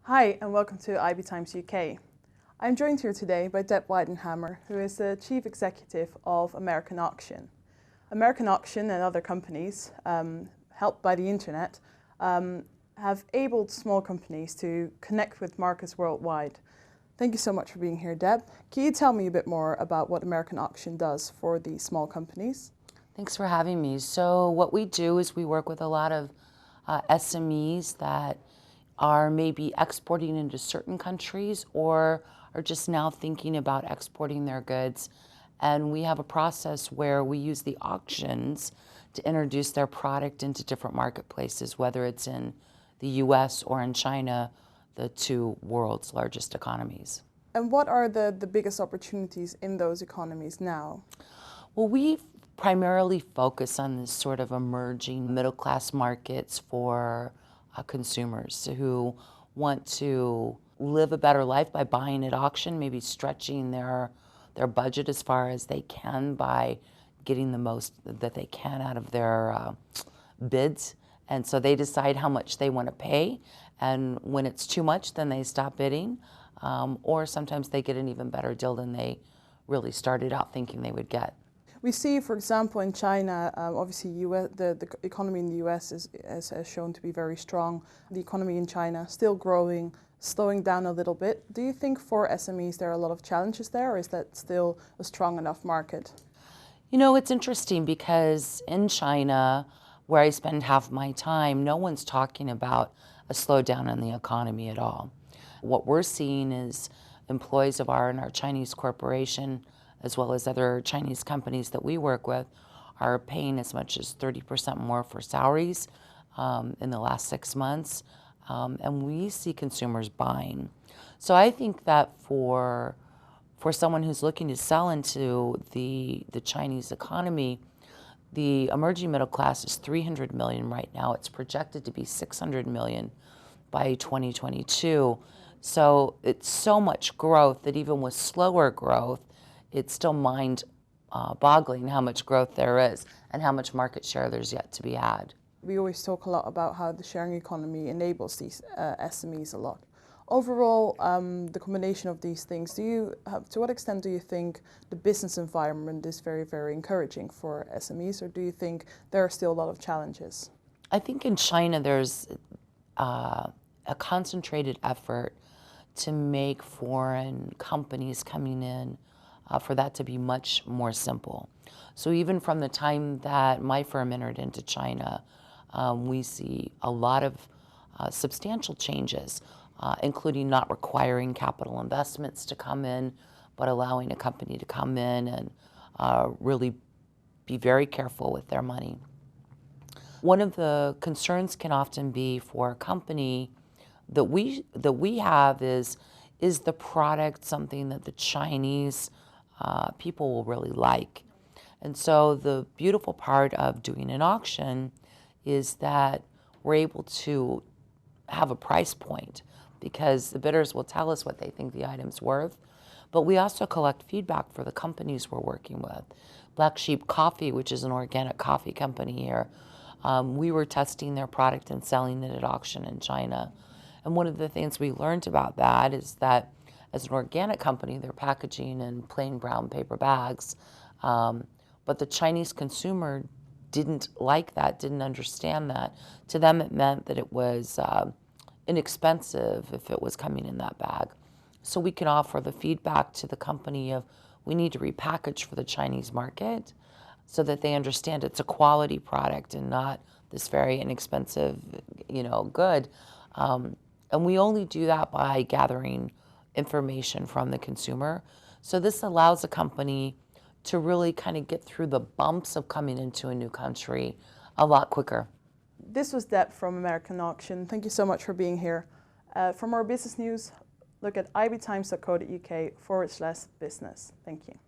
Hi and welcome to IBTimes UK. I'm joined here today by Deb Weidenhamer, who is the Chief Executive of American Auction. American Auction and other companies, helped by the internet, have enabled small companies to connect with markets worldwide. Thank you so much for being here, Deb. Can you tell me a bit more about what American Auction does for these small companies? Thanks for having me. So what we do is we work with a lot of SMEs that are maybe exporting into certain countries or are just now thinking about exporting their goods. And we have a process where we use the auctions to introduce their product into different marketplaces, whether it's in the US or in China, the two world's largest economies. And what are the biggest opportunities in those economies now? Well, we primarily focus on this sort of emerging middle-class markets for consumers who want to live a better life by buying at auction, maybe stretching their budget as far as they can by getting the most that they can out of their bids. And so they decide how much they want to pay, and when it's too much, then they stop bidding, or sometimes they get an even better deal than they really started out thinking they would get. We see, for example, in China, obviously the economy in the US is shown to be very strong. The economy in China still growing, slowing down a little bit. Do you think for SMEs there are a lot of challenges there, or is that still a strong enough market? You know, it's interesting because in China, where I spend half my time, no one's talking about a slowdown in the economy at all. What we're seeing is employees of our Chinese corporation, as well as other Chinese companies that we work with, are paying as much as 30% more for salaries in the last 6 months, and we see consumers buying. So I think that for someone who's looking to sell into the Chinese economy, the emerging middle class is 300 million right now. It's projected to be 600 million by 2022. So it's so much growth that even with slower growth, it's still mind-boggling how much growth there is and how much market share there's yet to be had. We always talk a lot about how the sharing economy enables these SMEs a lot. Overall, the combination of these things, to what extent do you think the business environment is very, very encouraging for SMEs, or do you think there are still a lot of challenges? I think in China there's a concentrated effort to make foreign companies coming in for that to be much more simple. So even from the time that my firm entered into China, we see a lot of substantial changes, including not requiring capital investments to come in, but allowing a company to come in and really be very careful with their money. One of the concerns can often be for a company that we have is the product something that the Chinese people will really like. And so the beautiful part of doing an auction is that we're able to have a price point because the bidders will tell us what they think the item's worth, but we also collect feedback for the companies we're working with. Black Sheep Coffee, which is an organic coffee company here, we were testing their product and selling it at auction in China. And one of the things we learned about that is that as an organic company, they're packaging in plain brown paper bags, but the Chinese consumer didn't like that, didn't understand that. To them, it meant that it was inexpensive if it was coming in that bag. So we can offer the feedback to the company of, we need to repackage for the Chinese market so that they understand it's a quality product and not this very inexpensive, good. And we only do that by gathering information from the consumer. So this allows a company to really kind of get through the bumps of coming into a new country a lot quicker. This was Deb from American Auction. Thank you so much for being here. For more business news, look at ibtimes.co.uk/business. Thank you.